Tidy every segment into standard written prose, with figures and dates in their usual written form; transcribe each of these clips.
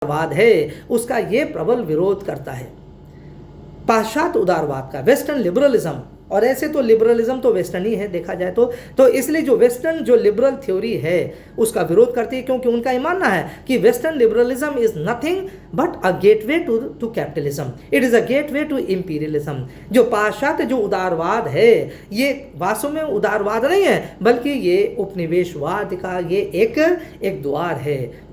उदारवाद है उसका ये प्रबल विरोध करता है, पाश्चात्य उदारवाद का, वेस्टर्न लिबरलिज्म। और ऐसे तो लिबरलिज्म तो वेस्टर्न ही है देखा जाए तो इसलिए जो वेस्टर्न जो लिबरल थ्योरी है उसका विरोध करती है, क्योंकि उनका ये मानना है कि western liberalism is nothing but a gateway to capitalism, it is a gateway to imperialism. जो पाश्चात्य जो उदारवाद है ये वास्तव में उदारवाद नहीं है, बल्कि ये उपनिवेशवाद का ये एक द्वार है,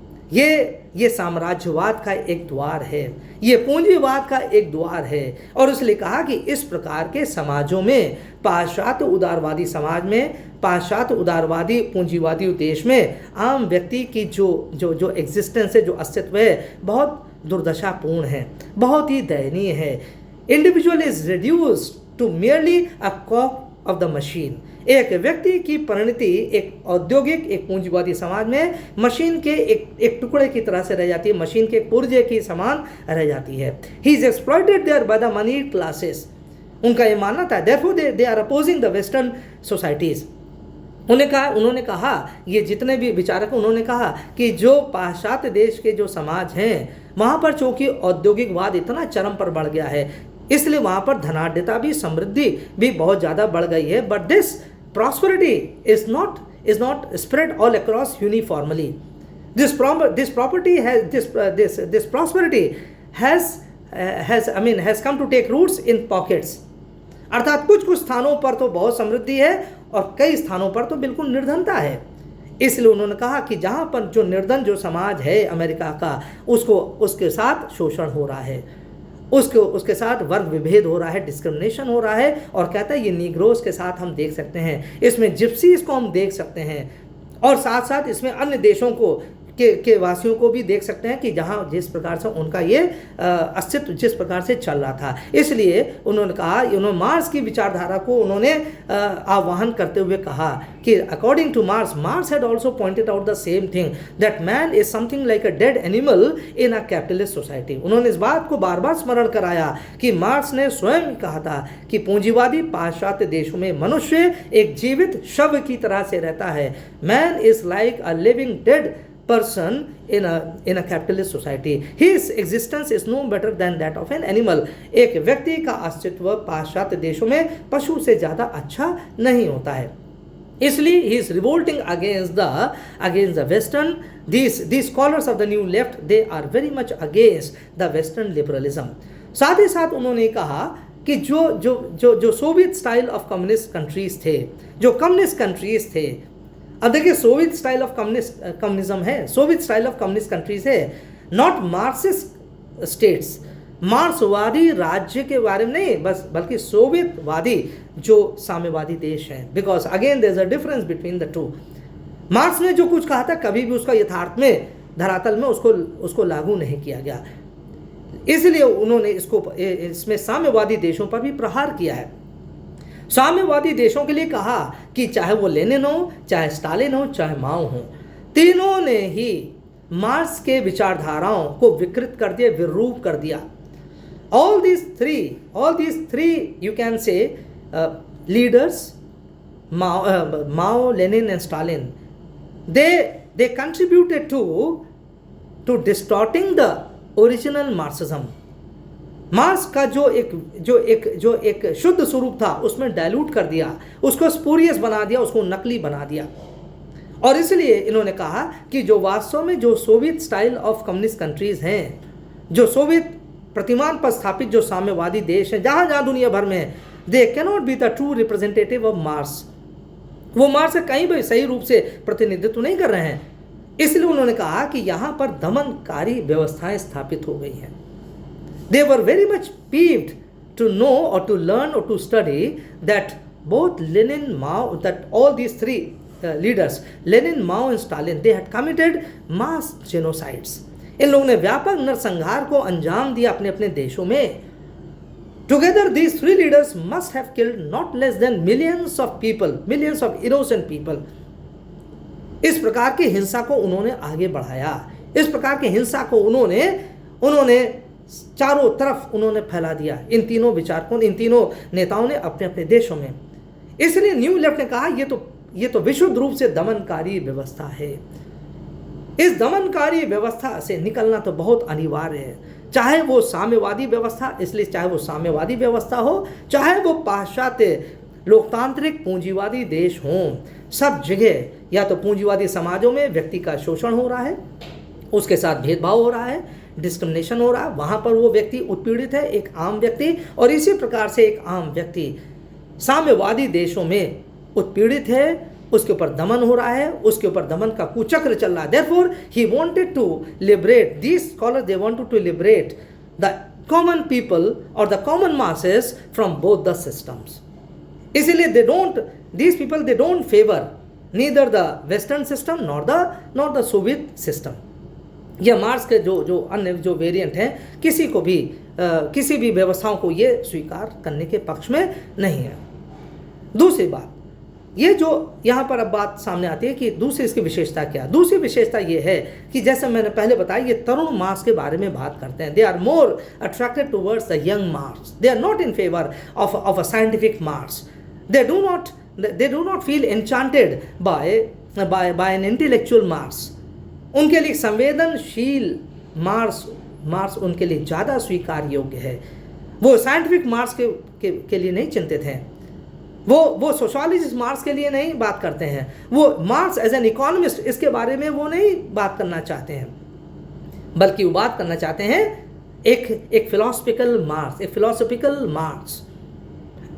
ये साम्राज्यवाद का एक द्वार है, ये पूंजीवाद का एक द्वार है। और इसलिए कहा कि इस प्रकार के समाजों में, पाश्चात्य उदारवादी समाज में, पाश्चात्य उदारवादी पूंजीवादी देश में आम व्यक्ति की जो एग्जिस्टेंस है, जो अस्तित्व है, बहुत दुर्दशापूर्ण है, बहुत ही दयनीय है। Individual is reduced to merely a cog of the machine. एक व्यक्ति की परिणति एक औद्योगिक, एक पूंजीवादी समाज में मशीन के एक टुकड़े की तरह से रह जाती है, मशीन के पुर्जे की समान रह जाती है। He is exploited there by the money classes. उनका ये मानना था, therefore they are opposing the western societies. उन्होंने कहा, ये जितने भी विचारक उन्होंने कहा कि जो पाश्चात्य देश के जो समाज हैं वहाँ पर चूंकि औद्योगिकवाद इतना चरम पर बढ़ गया है, इसलिए वहाँ पर धनाढ्यता भी, समृद्धि भी बहुत ज़्यादा बढ़ गई है। But this prosperity is not spread all across uniformly. This prosperity has come to take roots in pockets. अर्थात कुछ स्थानों पर तो बहुत समृद्धि है और कई स्थानों पर तो बिल्कुल निर्धनता है। इसलिए उन्होंने कहा कि जहाँ पर जो निर्धन जो समाज है अमेरिका का, उसके साथ शोषण हो रहा है, उसके साथ वर्ग विभेद हो रहा है, डिस्क्रिमिनेशन हो रहा है। और कहता है ये नीग्रोस के साथ हम देख सकते हैं, इसमें जिप्सीज को हम देख सकते हैं, और साथ साथ इसमें अन्य देशों को के वासियों को भी देख सकते हैं कि जहाँ जिस प्रकार से उनका ये अस्तित्व जिस प्रकार से चल रहा था। इसलिए उन्होंने कहा, उन्होंने मार्क्स की विचारधारा को उन्होंने आह्वान करते हुए कहा कि according two marks had also pointed out the same thing, that man is something like a dead animal in a capitalist society. उन्होंने इस बात को बार बार स्मरण कराया कि मार्क्स ने स्वयं कहा था कि पूंजीवादी पाश्चात्य देशों में मनुष्य एक जीवित शव की तरह से रहता है। Man is like a living dead person in a capitalist society. His existence is no better than that of an animal. एक व्यक्ति का अस्तित्व पाश्चात्य देशों में पशु से ज़्यादा अच्छा नहीं होता है। इसलिए he is revolting against the Western. These scholars of the new left, they are very much against the Western liberalism. साथ ही साथ उन्होंने कहा कि जो Soviet style of communist countries थे, जो कम्युनिस्ट कंट्रीज थे, अब देखिए सोवियत स्टाइल ऑफ कम्युनिज्म है, Soviet style of communist countries है, नॉट मार्क्सिस्ट स्टेट्स, मार्क्सवादी राज्य के बारे में नहीं, बल्कि सोवियतवादी जो साम्यवादी देश हैं। Because again there is a difference between the two. Marx ने जो कुछ कहा था कभी भी उसका यथार्थ में, धरातल में उसको लागू नहीं किया गया, इसलिए उन्होंने इसमें साम्यवादी देशों पर भी प्रहार किया है। साम्यवादी देशों के लिए कहा कि चाहे वो लेनिन हो, चाहे स्टालिन हो, चाहे माओ हो, तीनों ने ही मार्क्स के विचारधाराओं को विकृत कर दिया, विरूप कर दिया। all these three you can say leaders, Mao, Lenin and Stalin, they contributed to distorting the original Marxism. Marks का जो एक शुद्ध स्वरूप था उसमें डाइल्यूट कर दिया, उसको स्पूरियस बना दिया, उसको नकली बना दिया। और इसलिए इन्होंने कहा कि जो वास्तव में जो Soviet style of communist countries हैं, जो सोवियत प्रतिमान पर स्थापित जो साम्यवादी देश हैं जहाँ जहाँ दुनिया भर में, they cannot be the true representative of marks. वो मार्क्स का कहीं भी सही रूप से प्रतिनिधित्व नहीं कर रहे हैं। इसलिए उन्होंने कहा कि यहाँ पर दमनकारी व्यवस्थाएं स्थापित हो गई हैं। They were very much peeved to know or to learn or to study that both Lenin, Mao, that all these three leaders, Lenin, Mao and Stalin, they had committed mass genocides. इन लोगों ने व्यापक नरसंहार को अंजाम दिया अपने अपने देशों में। Together these three leaders must have killed not less than millions of people, millions of innocent people. इस प्रकार की हिंसा को उन्होंने आगे बढ़ाया, इस प्रकार की हिंसा को उन्होंने चारों तरफ उन्होंने फैला दिया, इन तीनों विचारकों, इन तीनों नेताओं ने अपने अपने देशों में। इसलिए न्यू लेफ्ट ने कहा ये तो विशुद्ध रूप से दमनकारी व्यवस्था है। इस दमनकारी व्यवस्था से निकलना तो बहुत अनिवार्य है, चाहे वो साम्यवादी व्यवस्था, इसलिए चाहे वो साम्यवादी व्यवस्था हो, चाहे वो पाश्चात्य लोकतांत्रिक पूंजीवादी देश हों, सब जगह या तो पूंजीवादी समाजों में व्यक्ति का शोषण हो रहा है, उसके साथ भेदभाव हो रहा है, डिस्क्रिमिनेशन हो रहा है, वहाँ पर वो व्यक्ति उत्पीड़ित है, एक आम व्यक्ति, और इसी प्रकार से एक आम व्यक्ति साम्यवादी देशों में उत्पीड़ित है, उसके ऊपर दमन हो रहा है, उसके ऊपर दमन का कुचक्र चल रहा है। Therefore, he wanted to liberate, these scholars, they wanted to liberate the common people or the common masses from both the systems. इसीलिए these people they don't favor neither the western system nor the Soviet system. यह marks के जो अन्य जो variant हैं, किसी भी व्यवस्थाओं को ये स्वीकार करने के पक्ष में नहीं है। दूसरी बात, ये जो यहाँ पर अब बात सामने आती है कि दूसरी इसकी विशेषता क्या है। दूसरी विशेषता ये है कि जैसे मैंने पहले बताया, ये तरुण मार्क्स के बारे में बात करते हैं। They are more attracted towards the young Marx, they are not in favour of a scientific Marx, they do not feel enchanted by an intellectual Marx. उनके लिए संवेदनशील मार्क्स उनके लिए ज़्यादा स्वीकार योग्य है। वो साइंटिफिक मार्क्स के लिए नहीं चिंतित हैं, वो सोशोलॉजिस्ट मार्क्स के लिए नहीं बात करते हैं, वो मार्क्स एज एन इकोनॉमिस्ट इसके बारे में वो नहीं बात करना चाहते हैं, बल्कि वो बात करना चाहते हैं एक फिलोसफिकल मार्क्स,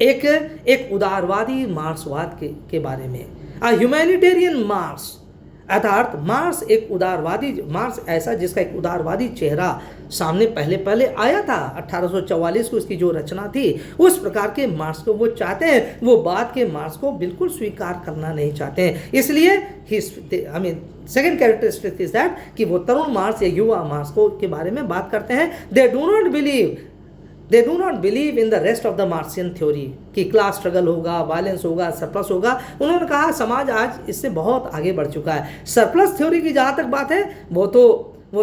एक उदारवादी मार्क्सवाद के बारे में, ह्यूमैनिटेरियन मार्क्स, अर्थात मार्क्स ऐसा जिसका एक उदारवादी चेहरा सामने पहले आया था 1844 को इसकी जो रचना थी, उस प्रकार के मार्क्स को वो चाहते हैं, वो बाद के मार्क्स को बिल्कुल स्वीकार करना नहीं चाहते हैं। इसलिए सेकेंड कैरेक्टरिस्टिक इज दैट कि वो तरुण मार्क्स या युवा मार्क्स के बारे में बात करते हैं। दे do not believe in the rest of the Marxian theory कि क्लास स्ट्रगल होगा, वायलेंस होगा, सरप्लस होगा। उन्होंने कहा समाज आज इससे बहुत आगे बढ़ चुका है। सरप्लस थ्योरी की जहाँ तक बात है, वो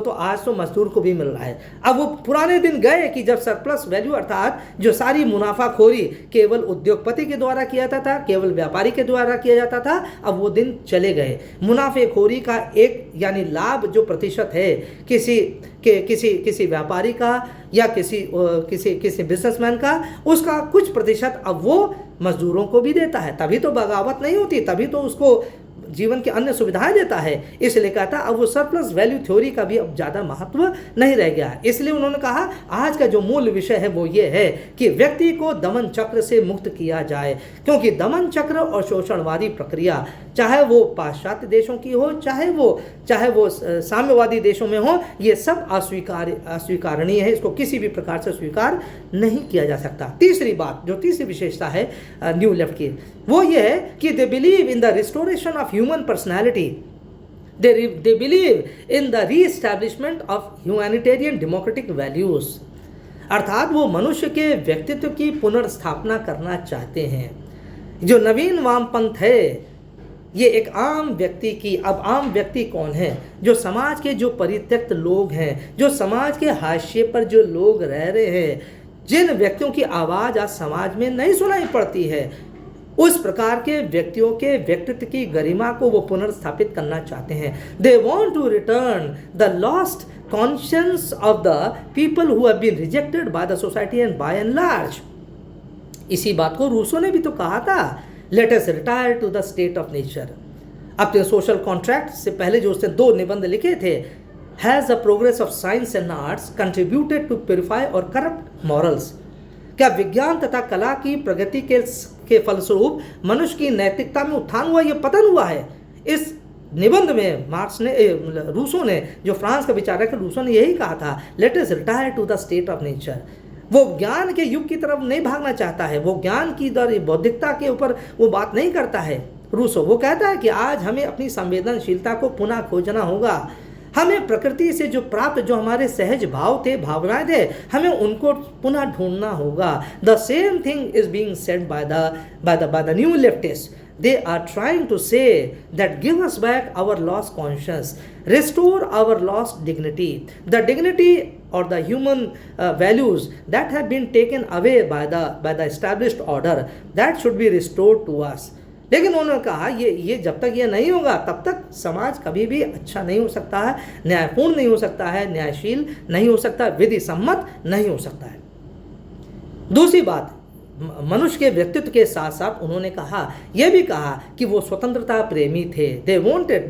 तो आज तो मजदूर को भी मिल रहा है। अब वो पुराने दिन गए कि जब सरप्लस वैल्यू अर्थात जो सारी मुनाफाखोरी केवल उद्योगपति के द्वारा किया जाता था, केवल व्यापारी के द्वारा किया जाता था, अब वो दिन चले गए। मुनाफेखोरी का एक यानी लाभ जो प्रतिशत है किसी व्यापारी का या किसी बिजनेसमैन का, उसका कुछ प्रतिशत अब वो मजदूरों को भी देता है। तभी तो बगावत नहीं होती, तभी तो उसको जीवन की अन्य सुविधाएं देता है। इसलिए कहता अब वो सरप्लस वैल्यू थ्योरी का भी अब ज़्यादा महत्व नहीं रह गया। इसलिए उन्होंने कहा आज का जो मूल विषय है वो ये है कि व्यक्ति को दमन चक्र से मुक्त किया जाए, क्योंकि दमन चक्र और शोषणवादी प्रक्रिया चाहे वो पाश्चात्य देशों की हो, चाहे वो साम्यवादी देशों में हो, ये सब अस्वीकारनीय है। इसको किसी भी प्रकार से स्वीकार नहीं किया जा सकता। तीसरी बात, जो तीसरी विशेषता है न्यू लेफ्ट की, वो ये है कि they believe in the restoration of human personality, they believe in the re-establishment of humanitarian democratic values, अर्थात वो मनुष्य के व्यक्तित्व की पुनर्स्थापना करना चाहते हैं। जो नवीन वामपंथ है ये एक आम व्यक्ति की, अब आम व्यक्ति कौन है? जो समाज के जो परित्यक्त लोग हैं, जो समाज के हाशिए पर जो लोग रह रहे हैं, जिन व्यक्तियों की आवाज़ आज समाज में नहीं सुनाई पड़ती है, उस प्रकार के व्यक्तियों के व्यक्तित्व की गरिमा को वो पुनर्स्थापित करना चाहते हैं। They want to return the lost conscience of the people who have been rejected by the society and by and large. इसी बात को रूसो ने भी तो कहा था, let us retire to the state of nature. अपने सोशल कॉन्ट्रैक्ट से पहले जो उसने 2 निबंध लिखे थे, has the progress of science and arts contributed to purify or corrupt morals. क्या विज्ञान तथा कला की प्रगति के फलस्वरूप मनुष्य की नैतिकता में उत्थान हुआ, यह पतन हुआ है? इस निबंध में रूसो ने, जो फ्रांस का विचारक है, रूसो ने यही कहा था, let us retire to the state of nature. वो ज्ञान के युग की तरफ नहीं भागना चाहता है, वो ज्ञान की दर बौद्धिकता के ऊपर वो बात नहीं करता है रूसो। वो कहता है कि आज हमें अपनी संवेदनशीलता को पुनः खोजना होगा, हमें प्रकृति से जो प्राप्त जो हमारे सहज भाव थे, भावनाएं थे, हमें उनको पुनः ढूंढना होगा। The same thing is being said by the new leftist. They are trying to say that give us back our lost conscience, restore our lost dignity, the dignity or the human values that have been taken away by the established order, that should be restored to us. लेकिन उन्होंने कहा ये जब तक ये नहीं होगा तब तक समाज कभी भी अच्छा नहीं हो सकता है, न्यायपूर्ण नहीं हो सकता है, न्यायशील नहीं हो सकता, विधि सम्मत नहीं हो सकता है। दूसरी बात, मनुष्य के व्यक्तित्व के साथ साथ उन्होंने कहा, यह भी कहा कि वो स्वतंत्रता प्रेमी थे। They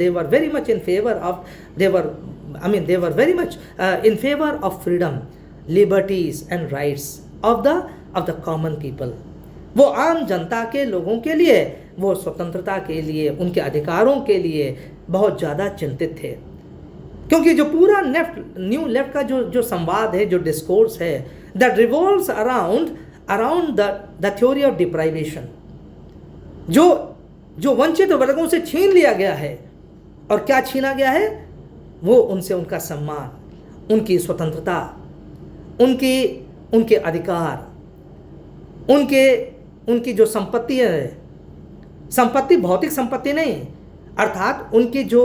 were very much in favour of freedom, liberties and rights of the common people. वो आम जनता के लोगों के लिए, वो स्वतंत्रता के लिए, उनके अधिकारों के लिए बहुत ज़्यादा चिंतित थे। क्योंकि जो पूरा न्यू लेफ्ट का जो संवाद है, जो डिस्कोर्स है, that revolves around the theory of deprivation, जो वंचित वर्गों से छीन लिया गया है। और क्या छीना गया है? वो उनसे उनका सम्मान, उनकी स्वतंत्रता, उनके अधिकार, उनकी जो संपत्ति है, संपत्ति भौतिक संपत्ति नहीं, अर्थात उनकी जो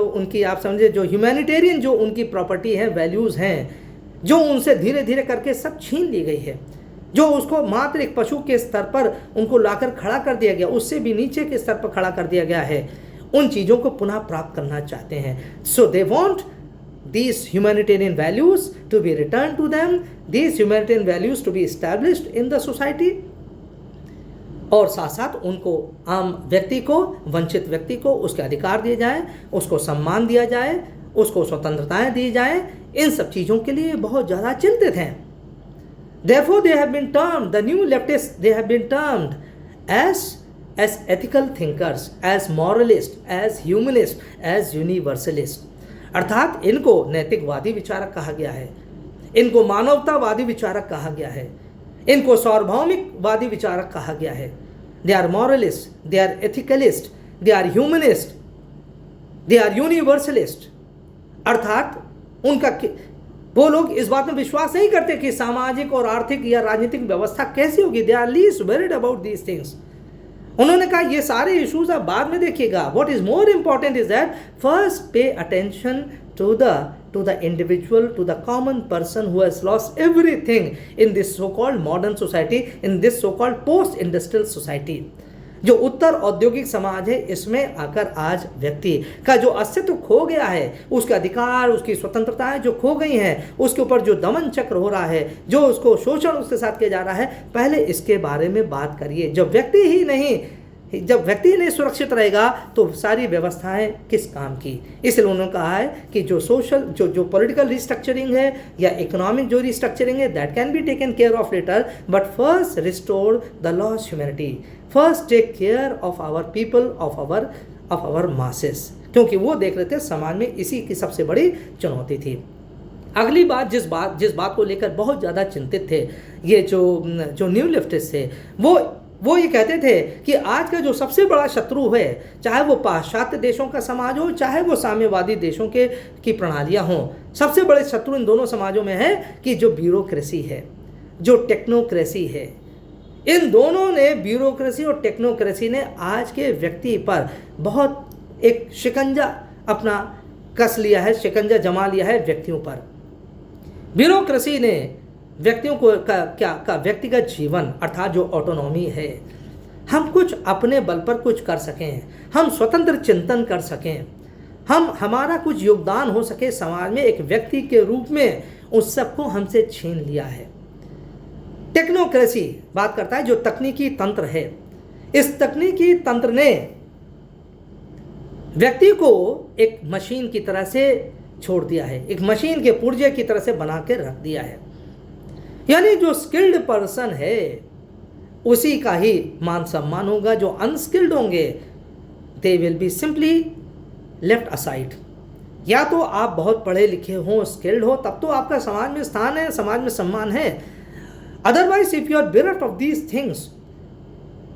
उनकी, आप समझे, जो ह्यूमैनिटेरियन जो उनकी प्रॉपर्टी है, वैल्यूज़ हैं, जो उनसे धीरे धीरे करके सब छीन ली गई है, जो उसको मात्र एक पशु के स्तर पर उनको लाकर खड़ा कर दिया गया, उससे भी नीचे के स्तर पर खड़ा कर दिया गया है, उन चीज़ों को पुनः प्राप्त करना चाहते हैं। So they want these humanitarian values to be returned to them, these humanitarian values to be established in the society। और साथ साथ उनको, आम व्यक्ति को, वंचित व्यक्ति को उसके अधिकार दिए जाए, उसको सम्मान दिया जाए, उसको स्वतंत्रताएं दी जाए। इन सब चीज़ों के लिए बहुत ज़्यादा चिंतित हैं। Therefore they have been termed, the new leftists, they have been termed as ethical thinkers, as moralists, as humanists, as universalists। अर्थात इनको नैतिकवादी विचारक कहा गया है, इनको मानवतावादी विचारक कहा गया है, इनको सार्वभौमिकवादी विचारक कहा गया है। They are moralist, they are ethicalist, they are humanist, they are universalist. अर्थात वो लोग इस बात में विश्वास नहीं करते कि सामाजिक और आर्थिक या राजनीतिक व्यवस्था कैसी होगी। They are least worried about these things. उन्होंने कहा ये सारे इश्यूज आप बाद में देखिएगा। What is more important is that first pay attention to the individual, to the common person who has lost everything in this so called modern society, in this so called post industrial society. जो उत्तर औद्योगिक समाज है, इसमें आकर आज व्यक्ति का जो अस्तित्व खो गया है, उसके अधिकार, उसकी स्वतंत्रताएं जो खो गई हैं, उसके ऊपर जो दमन चक्र हो रहा है, जो उसको शोषण उसके साथ किया जा रहा है, पहले इसके बारे में बात करिए। जब व्यक्ति ही नहीं सुरक्षित रहेगा तो सारी व्यवस्थाएं किस काम की। इसलिए उन्होंने कहा है कि जो पॉलिटिकल रिस्ट्रक्चरिंग है या इकोनॉमिक जो रिस्ट्रक्चरिंग है, that can be taken care of later, but first restore the lost humanity, first take care of our people, of our masses. क्योंकि वो देख रहे थे समाज में इसी की सबसे बड़ी चुनौती थी। अगली बात, जिस बात को लेकर बहुत ज़्यादा चिंतित थे ये जो न्यू लेफ्टिस्ट थे, वो ये कहते थे कि आज का जो सबसे बड़ा शत्रु है, चाहे वो पाश्चात्य देशों का समाज हो, चाहे वो साम्यवादी देशों की प्रणालियां हों, सबसे बड़े शत्रु इन दोनों समाजों में है कि जो ब्यूरोक्रेसी है, जो टेक्नोक्रेसी है। इन दोनों ने, ब्यूरोक्रेसी और टेक्नोक्रेसी ने आज के व्यक्ति पर बहुत एक शिकंजा अपना कस लिया है, शिकंजा जमा लिया है व्यक्तियों पर। ब्यूरोक्रेसी ने व्यक्तियों को का व्यक्तिगत जीवन, अर्थात जो ऑटोनॉमी है, हम कुछ अपने बल पर कुछ कर सकें, हम स्वतंत्र चिंतन कर सकें, हमारा कुछ योगदान हो सके समाज में एक व्यक्ति के रूप में, उस सबको हमसे छीन लिया है। टेक्नोक्रेसी बात करता है जो तकनीकी तंत्र है। इस तकनीकी तंत्र ने व्यक्ति को एक मशीन की तरह से छोड़ दिया है, एक मशीन के पुर्जे की तरह से बना के रख दिया है। यानी जो स्किल्ड पर्सन है उसी का ही मान सम्मान होगा, जो अनस्किल्ड होंगे they will be simply left aside. या तो आप बहुत पढ़े लिखे हो, स्किल्ड हो, तब तो आपका समाज में स्थान है, समाज में सम्मान है। Otherwise if you are bereft of these things,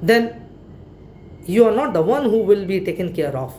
then you are not the one who will be taken care of।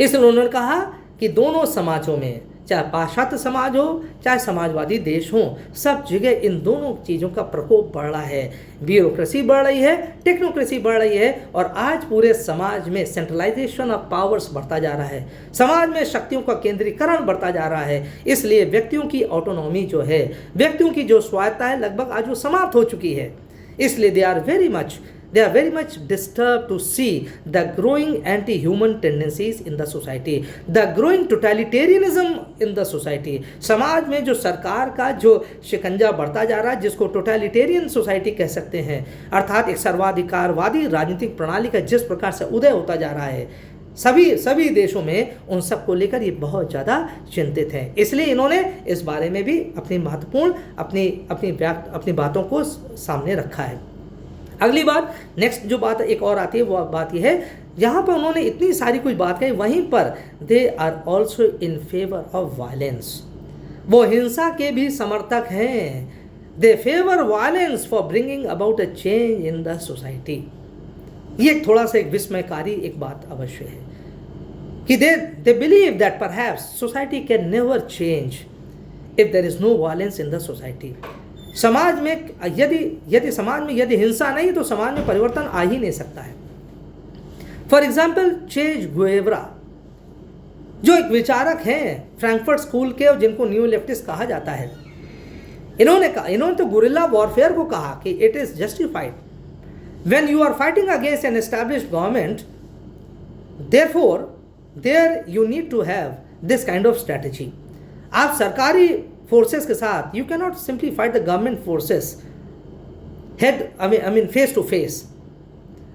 इसलिए उन्होंने कहा कि दोनों समाजों में, चाहे पाश्चात्य समाज हो चाहे समाजवादी देश हो, सब जगह इन दोनों चीज़ों का प्रकोप बढ़ रहा है। ब्यूरोक्रेसी बढ़ रही है, टेक्नोक्रेसी बढ़ रही है, और आज पूरे समाज में सेंट्रलाइजेशन ऑफ पावर्स बढ़ता जा रहा है, समाज में शक्तियों का केंद्रीकरण बढ़ता जा रहा है। इसलिए व्यक्तियों की ऑटोनॉमी जो है, व्यक्तियों की जो स्वायत्ता है, लगभग आज वो समाप्त हो चुकी है। इसलिए they are very much they are very much disturbed to see the growing anti-human tendencies in the society, the growing totalitarianism in the society. समाज में जो सरकार का जो शिकंजा बढ़ता जा रहा है, जिसको टोटलिटेरियन सोसाइटी कह सकते हैं, अर्थात एक सर्वाधिकारवादी राजनीतिक प्रणाली का जिस प्रकार से उदय होता जा रहा है, सभी देशों में, उन सब को लेकर ये बहुत ज़्यादा चिंतित हैं। इसलिए इन्होंने इस बारे में भी अपनी महत्वपूर्ण अपनी बातों को सामने रखा है। अगली बात, नेक्स्ट जो बात एक और आती है, वो बात यह है, यहाँ पर उन्होंने इतनी सारी कुछ बात कही, वहीं पर they are also in favour of violence, वो हिंसा के भी समर्थक हैं। They favour violence for bringing about a change in the society. ये थोड़ा सा एक विस्मयकारी एक बात अवश्य है कि they believe that perhaps society can never change if there is no violence in the society. समाज में यदि हिंसा नहीं तो समाज में परिवर्तन आ ही नहीं सकता है। फॉर एग्जाम्पल चेज गुएवरा, जो एक विचारक हैं फ्रैंकफर्ट स्कूल के और जिनको न्यू लेफ्टिस्ट कहा जाता है, इन्होंने तो गुरिल्ला वॉरफेयर को कहा कि it is justified when you are fighting against an established government, therefore there you need to have this kind of strategy. आप सरकारी फोर्सेस के साथ, you cannot simply fight the government forces face to face.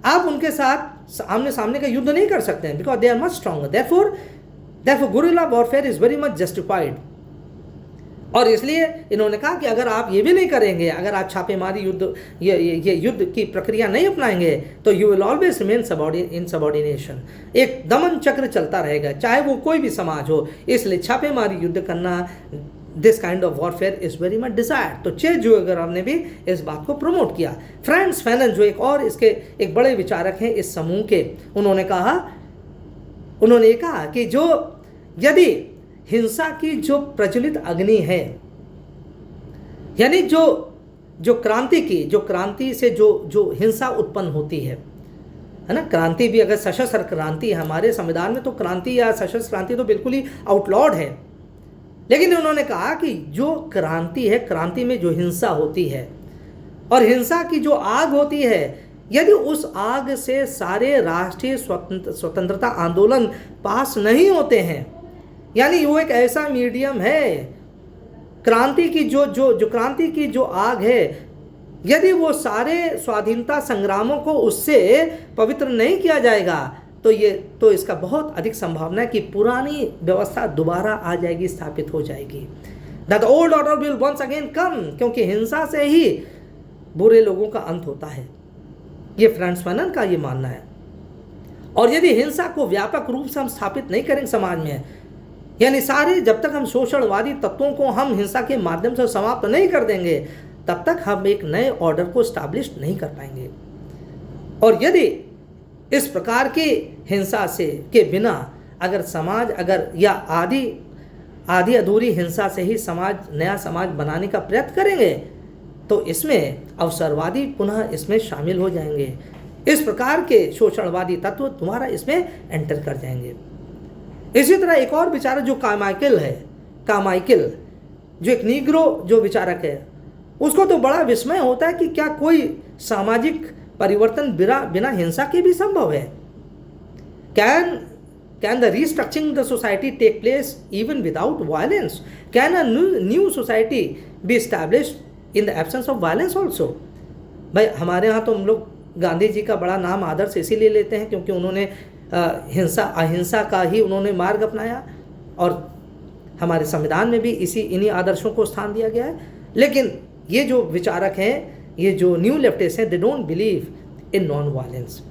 आप उनके साथ आमने सामने का युद्ध नहीं कर सकते हैं, because they are much stronger. Therefore guerrilla warfare is very much justified. और इसलिए इन्होंने कहा कि अगर आप ये भी नहीं करेंगे, अगर आप छापेमारी युद्ध ये युद्ध की प्रक्रिया नहीं अपनाएंगे, तो you will always remain in subordination. एक दमन चक्र चलता रहेगा, चाहे वो कोई भी समाज हो। इसलिए छापेमारी युद्ध करना, this kind of warfare is very much desired. तो चे गुएवरा ने भी इस बात को प्रमोट किया। फ्रांस फैनन, जो एक और इसके एक बड़े विचारक हैं इस समूह के, उन्होंने कहा कि जो यदि हिंसा की जो प्रज्वलित अग्नि है, यानी जो क्रांति से जो हिंसा उत्पन्न होती है ना, क्रांति भी अगर सशस्त्र क्रांति है हमारे संविधान में, तो क्रांति या सशस्त्र क्रांति तो बिल्कुल ही आउटलॉड है। लेकिन उन्होंने कहा कि जो क्रांति है, क्रांति में जो हिंसा होती है और हिंसा की जो आग होती है, यदि उस आग से सारे राष्ट्रीय स्वतंत्रता आंदोलन पास नहीं होते हैं, यानी वो एक ऐसा मीडियम है, क्रांति की क्रांति की जो आग है, यदि वो सारे स्वाधीनता संग्रामों को उससे पवित्र नहीं किया जाएगा, तो इसका बहुत अधिक संभावना है कि पुरानी व्यवस्था दोबारा आ जाएगी, स्थापित हो जाएगी। The old order will once again come, क्योंकि हिंसा से ही बुरे लोगों का अंत होता है। ये फ्रांस फैनन का ये मानना है। और यदि हिंसा को व्यापक रूप से हम स्थापित नहीं करेंगे समाज में, यानी जब तक हम शोषणवादी तत्वों को हम हिंसा के माध्यम से समाप्त नहीं कर देंगे, तब तक हम एक नए ऑर्डर को स्टैब्लिश नहीं कर पाएंगे। और यदि इस प्रकार की हिंसा के बिना अगर समाज या आधी अधूरी हिंसा से ही नया समाज बनाने का प्रयत्न करेंगे, तो इसमें अवसरवादी पुनः इसमें शामिल हो जाएंगे। इस प्रकार के शोषणवादी तत्व तुम्हारा इसमें एंटर कर जाएंगे। इसी तरह एक और विचारक जो कामाइकल जो एक नीग्रो जो विचारक है, उसको तो बड़ा विस्मय होता है कि क्या कोई सामाजिक परिवर्तन बिना हिंसा के भी संभव है। Can the restructuring the society take place even without violence? Can a new society be established in the absence of violence also? भाई हमारे यहाँ तो हम लोग गांधी जी का बड़ा नाम आदर्श इसीलिए लेते हैं क्योंकि उन्होंने अहिंसा का ही उन्होंने मार्ग अपनाया, और हमारे संविधान में भी इन्हीं आदर्शों को स्थान दिया गया है। लेकिन ये जो विचारक हैं, ये जो न्यू लेफ्टिस्ट हैं, they don't believe in non violence.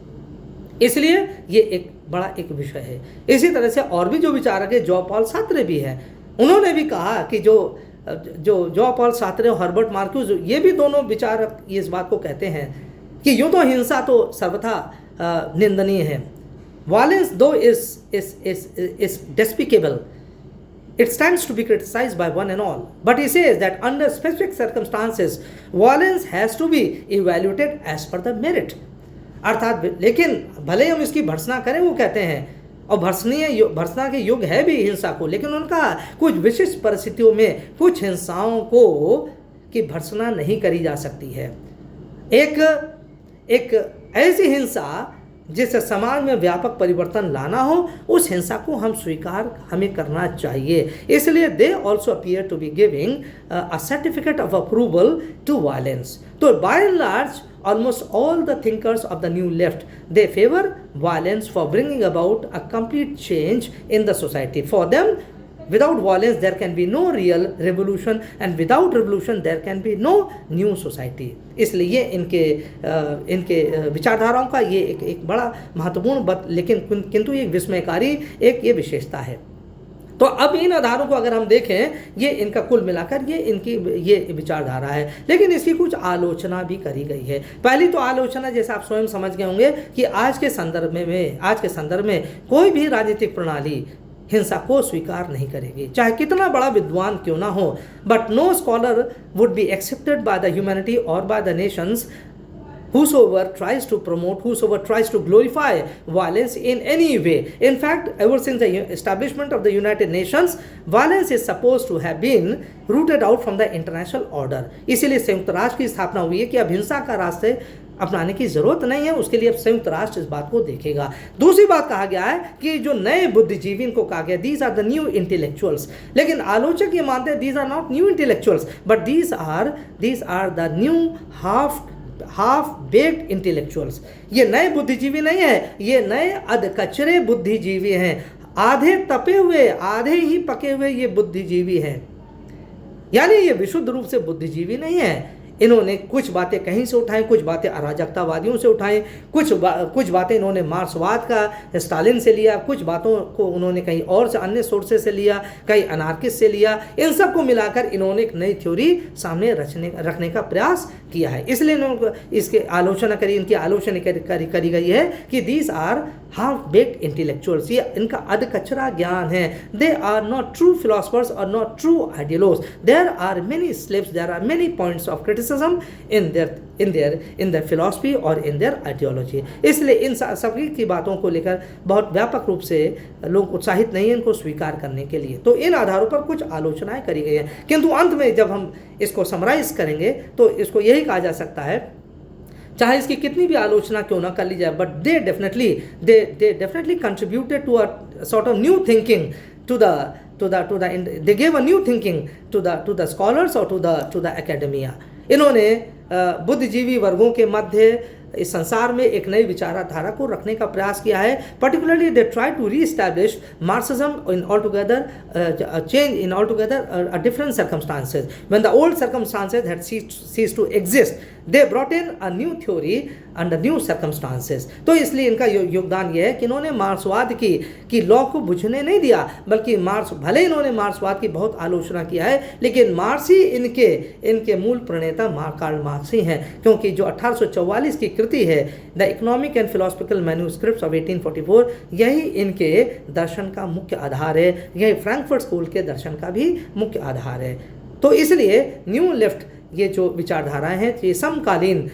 इसलिए ये एक बड़ा एक विषय है। इसी तरह से और भी जो विचारक है, जॉन पॉल सार्त्रे भी हैं, उन्होंने भी कहा कि जो जॉन पॉल सार्त्रे और हर्बर्ट मार्क्यूज, ये भी दोनों विचारक ये इस बात को कहते हैं कि यूँ तो हिंसा तो सर्वथा निंदनीय है। Violence, though, is despicable. It stands to be criticized by one and all. But he says that under specific circumstances, violence has to be evaluated as per the merit. अर्थात लेकिन भले हम इसकी भर्त्सना करें, वो कहते हैं, और भर्त्सना के युग है भी हिंसा को, लेकिन उनका कुछ विशिष्ट परिस्थितियों में कुछ हिंसाओं की भर्त्सना नहीं करी जा सकती है। एक ऐसी हिंसा जिससे समाज में व्यापक परिवर्तन लाना हो, उस हिंसा को हम स्वीकार हमें करना चाहिए। इसलिए they also appear to be giving a certificate of approval to violence. तो by and large almost all the thinkers of the new left, they favor violence for bringing about a complete change in the society. For them, without violence there can be no real revolution, and without revolution there can be no new society. इसलिए इनके विचारधाराओं का ये एक बड़ा महत्वपूर्ण लेकिन किंतु एक विस्मयकारी एक ये विशेषता है। तो अब इन आधारों को अगर हम देखें, ये इनका कुल मिलाकर ये विचारधारा है, लेकिन इसकी कुछ आलोचना भी करी गई है। पहली तो आलोचना, जैसे आप स्वयं समझ गए होंगे, कि आज के संदर्भ में कोई भी राजनीतिक प्रणाली हिंसा को स्वीकार नहीं करेगी, चाहे कितना बड़ा विद्वान क्यों ना हो। But no scholar would be accepted by the humanity और by the nations whosoever tries to promote, whosoever tries to glorify violence in any way. In fact, ever since the establishment of the United Nations, violence is supposed to have been rooted out from the international order. इसीलिए संयुक्त राष्ट्र की स्थापना हुई है कि अब हिंसा का रास्ते अपनाने की जरूरत नहीं है, उसके लिए अब संयुक्त राष्ट्र इस बात को देखेगा। दूसरी बात कहा गया है कि जो नए बुद्धिजीवी, इनको कहा गया these are the new intellectuals, लेकिन आलोचक ये मानते हैं these are not new intellectuals, but these are the new half baked intellectuals. ये नए बुद्धिजीवी नहीं है, ये नए अधकचरे बुद्धिजीवी हैं, आधे तपे हुए आधे ही पके हुए ये बुद्धिजीवी हैं। यानी ये विशुद्ध रूप से बुद्धिजीवी नहीं है। इन्होंने कुछ बातें कहीं से उठाई, कुछ बातें अराजकतावादियों से उठाई, कुछ बातें इन्होंने मार्क्सवाद का स्टालिन से लिया, कुछ बातों को उन्होंने कहीं और से अन्य सोर्सेस से लिया, कहीं अनार्किस्ट से लिया। इन सब को मिलाकर इन्होंने एक नई थ्योरी सामने रखने का प्रयास किया है। इसलिए इन्होंने इसकी आलोचना करी, इनकी आलोचना करी गई है कि these are half baked intellectuals, ये इनका अधकचरा ज्ञान है। They are not true philosophers और not true ideologues. There are many slips, there are many points of criticism in their philosophy और in their ideology। इसलिए इन सभी की बातों को लेकर बहुत व्यापक रूप से लोग उत्साहित नहीं हैं इनको स्वीकार करने के लिए। तो इन आधारों पर कुछ आलोचनाएं करी गई हैं, किंतु अंत में जब हम इसको समराइज करेंगे तो इसको यही कहा जा सकता है, चाहे इसकी कितनी भी आलोचना क्यों ना कर ली जाए, but they definitely contributed to a sort of new thinking they gave a new thinking to the scholars or to the academia। इन्होंने बुद्धिजीवी वर्गों के मध्य इस संसार में एक नई विचारधारा को रखने का प्रयास किया है। Particularly they try to reestablish Marxism in altogether a different circumstances when the old circumstances had ceased to exist, they brought in a new theory under new circumstances। तो इसलिए इनका योगदान यह है कि इन्होंने मार्क्सवाद की लॉ को बुझने नहीं दिया, बल्कि भले इन्होंने मार्क्सवाद की बहुत आलोचना किया है, लेकिन मार्क्स ही इनके मूल प्रणेता कार्ल मार्क्स ही हैं, क्योंकि जो 1844 की कृति है the economic and philosophical manuscripts of 1844, यही इनके दर्शन का मुख्य आधार है, यही फ्रैंकफर्ट स्कूल के दर्शन का भी मुख्य आधार है। तो इसलिए न्यू लेफ्ट ये जो विचारधाराएं हैं, ये समकालीन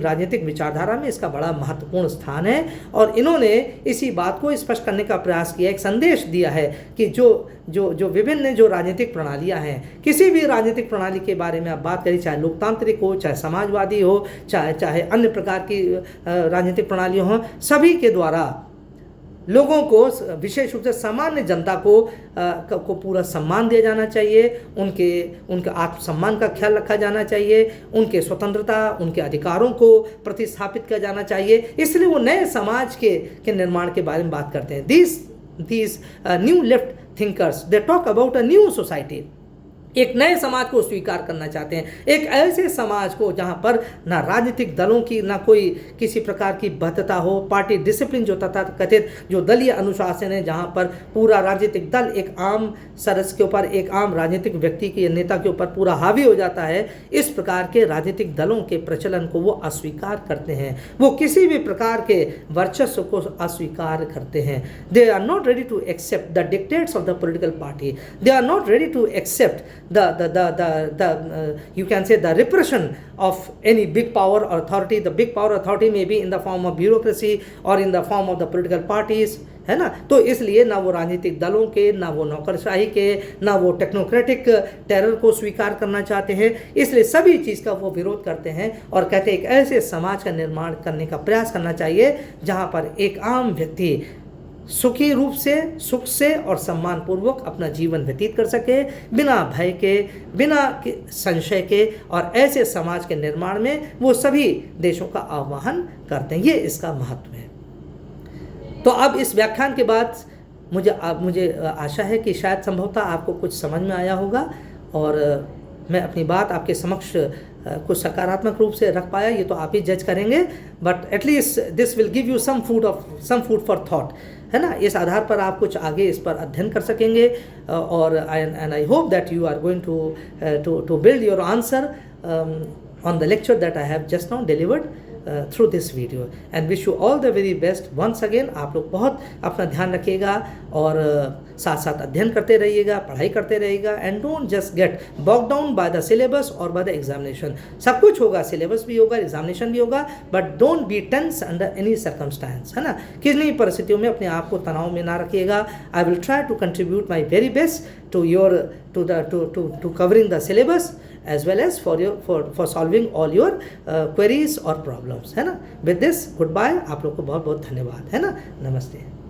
राजनीतिक विचारधारा में इसका बड़ा महत्वपूर्ण स्थान है। और इन्होंने इसी बात को स्पष्ट करने का प्रयास किया, एक संदेश दिया है कि जो विभिन्न जो राजनीतिक प्रणालियां हैं, किसी भी राजनीतिक प्रणाली के बारे में आप बात करें, चाहे लोकतांत्रिक हो, चाहे समाजवादी हो, चाहे अन्य प्रकार की राजनीतिक प्रणालियां हों, सभी के द्वारा लोगों को, विशेष रूप से सामान्य जनता को पूरा सम्मान दिया जाना चाहिए, उनके आत्मसम्मान का ख्याल रखा जाना चाहिए, उनके स्वतंत्रता, उनके अधिकारों को प्रतिस्थापित किया जाना चाहिए। इसलिए वो नए समाज के निर्माण के बारे में बात करते हैं। these new left thinkers, they talk about a new society। एक नए समाज को स्वीकार करना चाहते हैं, एक ऐसे समाज को जहां पर ना राजनीतिक दलों की ना कोई किसी प्रकार की बद्धता हो, पार्टी डिसिप्लिन जो तथाकथित जो दलीय अनुशासन है, जहां पर पूरा राजनीतिक दल एक आम सदस्य के ऊपर, एक आम राजनीतिक व्यक्ति के नेता के ऊपर पूरा हावी हो जाता है। इस प्रकार के राजनीतिक दलों के प्रचलन को वो अस्वीकार करते हैं, वो किसी भी प्रकार के वर्चस्व को अस्वीकार करते हैं। They are not ready to accept the dictates of the political party, they are not ready to accept you can say the repression of any big power or authority. The big power authority may be in the form of bureaucracy or in the form of the political parties, है ना। तो इसलिए ना वो राजनीतिक दलों के, ना वो नौकरशाही के, ना वो टेक्नोक्रेटिक टेरर को स्वीकार करना चाहते हैं। इसलिए सभी चीज़ का वो विरोध करते हैं और कहते हैं एक ऐसे समाज का निर्माण करने का प्रयास करना चाहिए जहाँ पर एक आम व्यक्ति सुखी रूप से, सुख से और सम्मानपूर्वक अपना जीवन व्यतीत कर सके, बिना भय के, बिना संशय के। और ऐसे समाज के निर्माण में वो सभी देशों का आह्वान करते हैं। ये इसका महत्व है। तो अब इस व्याख्यान के बाद मुझे आशा है कि शायद संभवतः आपको कुछ समझ में आया होगा और मैं अपनी बात आपके समक्ष कुछ सकारात्मक रूप से रख पाया, ये तो आप ही जज करेंगे। But at least this will give you some food for thought, है ना। इस आधार पर आप कुछ आगे इस पर अध्ययन कर सकेंगे और and I hope that you are going to build your answer on the lecture that I have just now delivered through this video and wish you all the very best once again। आप लोग बहुत अपना ध्यान रखिएगा और साथ साथ अध्ययन करते रहिएगा, पढ़ाई करते रहिएगा and don't just get bog down by the syllabus और बाय द एग्जामिनेशन। सब कुछ होगा, सिलेबस भी होगा, एग्जामिनेशन भी होगा, but don't be tense under any circumstance, है ना। किसी परिस्थितियों में अपने आप को तनाव में ना रखिएगा। I will try to contribute my very best to covering the syllabus as well as for solving all your queries or problems, है ना। With this, goodbye। आप लोग को बहुत बहुत धन्यवाद, है ना। नमस्ते।